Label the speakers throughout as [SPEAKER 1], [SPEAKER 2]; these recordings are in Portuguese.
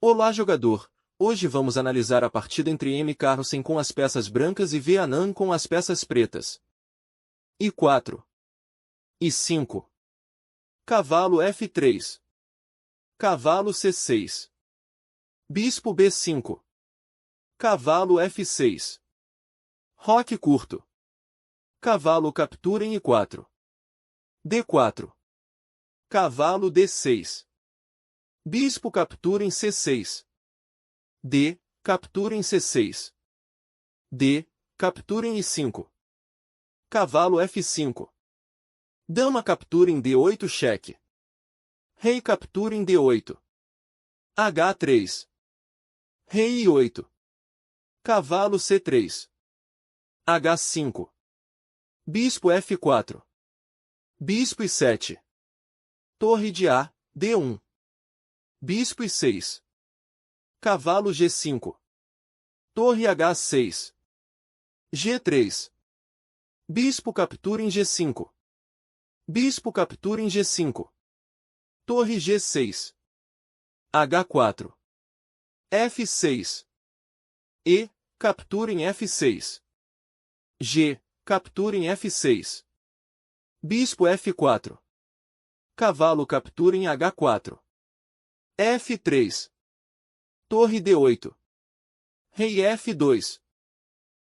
[SPEAKER 1] Olá, jogador! Hoje vamos analisar a partida entre M. Carlsen com as peças brancas e V. Anand com as peças pretas. I4. I5. Cavalo F3. Cavalo C6. Bispo B5. Cavalo F6. Roque curto. Cavalo captura em I4. D4. Cavalo D6. Bispo captura em C6. D. Captura em C6. D. Captura em I5. Cavalo F5. Dama captura em D8 cheque. Rei captura em D8. H3. Rei I8. Cavalo C3. H5. Bispo F4. Bispo I7. Torre de A, D1. Bispo I6. Cavalo G5. Torre H6. G3. Bispo captura em G5. Bispo captura em G5. Torre G6. H4. F6. E. Captura em F6. G. Captura em F6. Bispo F4. Cavalo captura em H4. F3. Torre D8. Rei F2.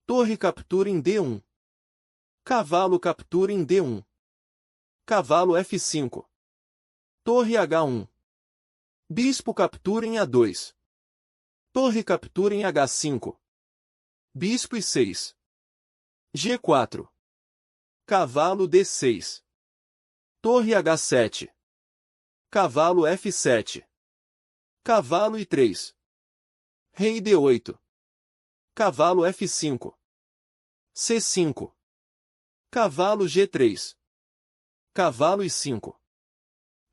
[SPEAKER 1] Torre captura em D1. Cavalo captura em D1. Cavalo F5. Torre H1. Bispo captura em A2. Torre captura em H5. Bispo I6. G4. Cavalo D6. Torre H7. Cavalo F7. Cavalo I3. Rei D8. Cavalo F5. C5. Cavalo G3. Cavalo I5.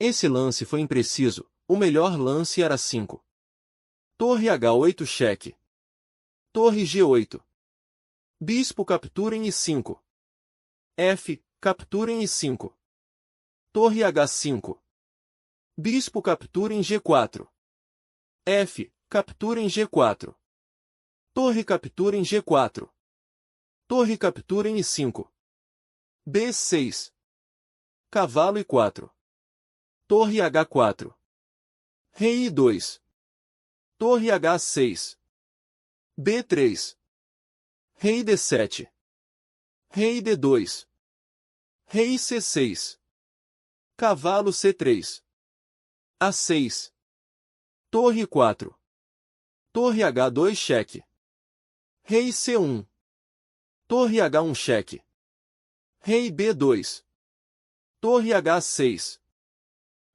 [SPEAKER 1] Esse lance foi impreciso, o melhor lance era 5. Torre H8 cheque. Torre G8. Bispo captura em I5. F. Captura em I5. Torre H5. Bispo captura em G4. F. Captura em G4. Torre captura em G4. Torre captura em I5. B6. Cavalo I4. Torre H4. Rei I2. Torre H6. B3. Rei D7. Rei D2. Rei C6. Cavalo C3. A6. Torre 4. Torre H2 cheque. Rei C1. Torre H1 cheque. Rei B2. Torre H6.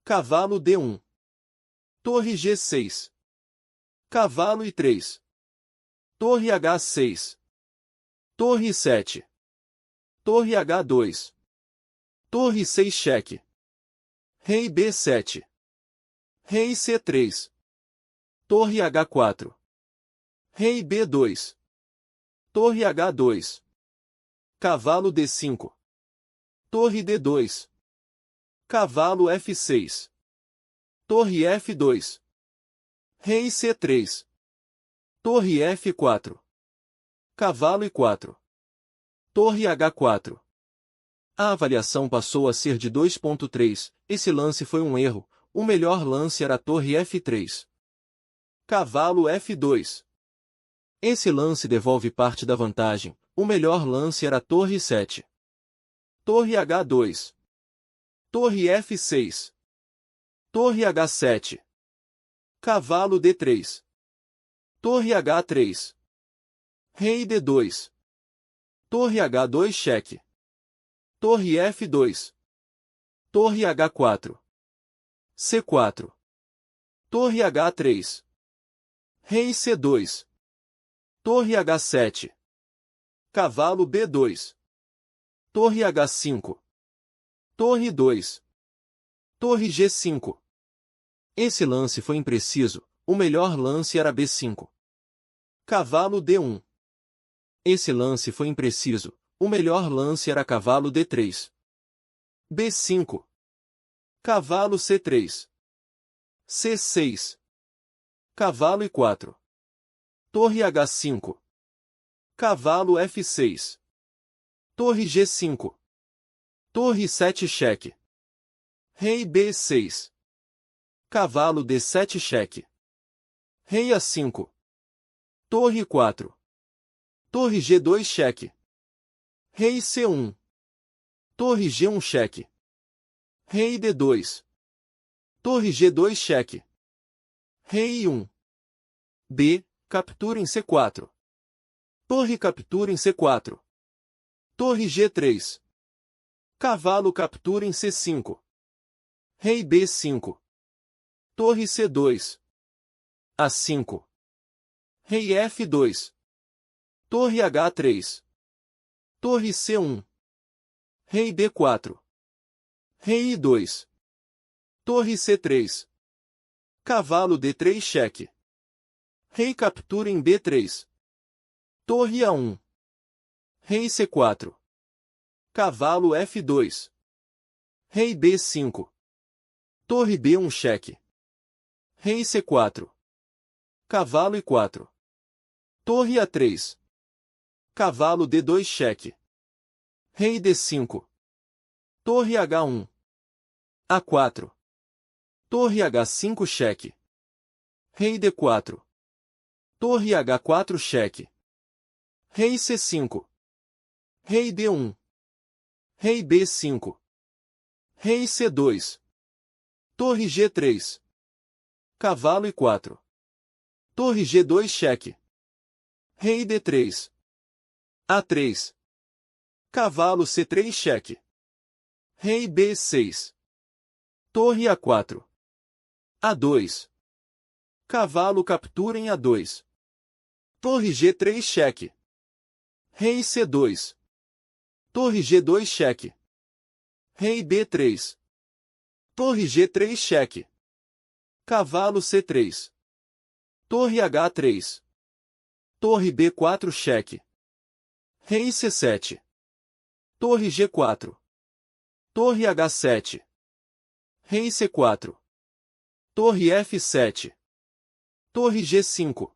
[SPEAKER 1] Cavalo D1. Torre G6. Cavalo I3. Torre H6. Torre 7. Torre H2. Torre 6 cheque. Rei B7. Rei C3. Torre H4. Rei B2. Torre H2. Cavalo D5. Torre D2. Cavalo F6. Torre F2. Rei C3. Torre F4. Cavalo I4. Torre H4. A avaliação passou a ser de 2.3. Esse lance foi um erro. O melhor lance era a torre F3. Cavalo F2. Esse lance devolve parte da vantagem. O melhor lance era a torre 7. Torre H2. Torre F6. Torre H7. Cavalo D3. Torre H3. Rei D2. Torre H2 cheque. Torre F2. Torre H4. C4. Torre H3. Rei C2. Torre H7. Cavalo B2. Torre H5. Torre 2. Torre G5. Esse lance foi impreciso, o melhor lance era B5. Cavalo D1. Esse lance foi impreciso, o melhor lance era cavalo D3. B5. Cavalo C3. C6. Cavalo I4. Torre H5. Cavalo F6. Torre G5. Torre I7 cheque. Rei B6. Cavalo D7 cheque. Rei A5. Torre I4. Torre G2 cheque. Rei C1. Torre G1 cheque. Rei D2. Torre G2 cheque. Rei I1. B. Captura em C4. Torre captura em C4. Torre G3. Cavalo captura em C5. Rei B5. Torre C2. A5. Rei F2. Torre H3. Torre C1. Rei B4. Rei I2. Torre C3. Cavalo D3 cheque. Rei captura em B3. Torre A1. Rei C4. Cavalo F2. Rei B5. Torre B1 cheque. Rei C4. Cavalo I4. Torre A3. Cavalo D2 cheque. Rei D5. Torre H1. A4. Torre H5 cheque. Rei D4. Torre H4 cheque. Rei C5. Rei D1. Rei B5. Rei C2. Torre G3. Cavalo I4. Torre G2 cheque. Rei D3. A3. Cavalo C3 cheque. Rei B6. Torre A4. A2. Cavalo captura em A2. Torre G3 cheque. Rei C2. Torre G2 cheque. Rei B3. Torre G3 cheque. Cavalo C3. Torre H3. Torre B4 cheque. Rei C7. Torre G4. Torre H7. Rei C4. Torre F7. Torre G5.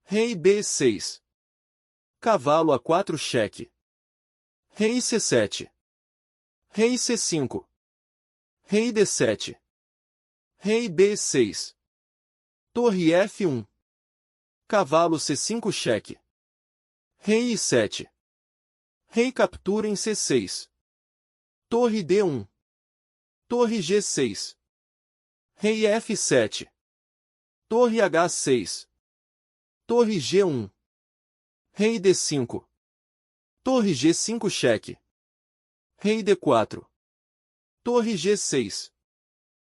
[SPEAKER 1] Rei B6. Cavalo A4 cheque. Rei C7. Rei C5. Rei D7. Rei B6. Torre F1. Cavalo C5 cheque. Rei I7. Rei captura em C6. Torre D1. Torre G6. Rei F7. Torre H6. Torre G1. Rei D5. Torre G5 cheque. Rei D4. Torre G6.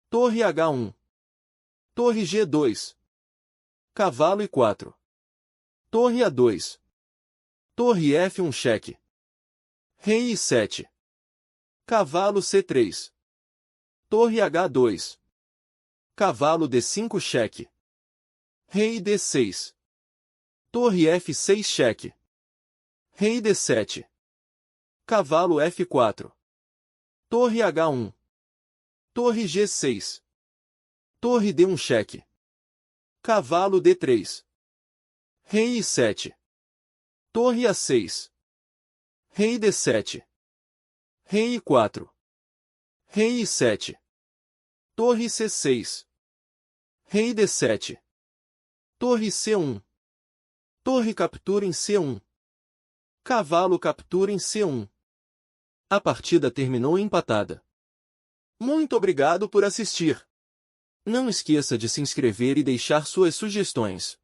[SPEAKER 1] Torre H1. Torre G2. Cavalo I4. Torre A2. Torre F1 cheque. Rei I7. Cavalo C3. Torre H2. Cavalo D5 cheque. Rei D6. Torre F6 cheque. Rei D7. Cavalo F4. Torre H1. Torre G6. Torre D1 cheque. Cavalo D3. Rei I7. Torre A6. Rei D7. Rei I4. Rei I7. Torre C6. Rei D7. Torre C1. Torre captura em C1. Cavalo captura em C1. A partida terminou empatada. Muito obrigado por assistir. Não esqueça de se inscrever e deixar suas sugestões.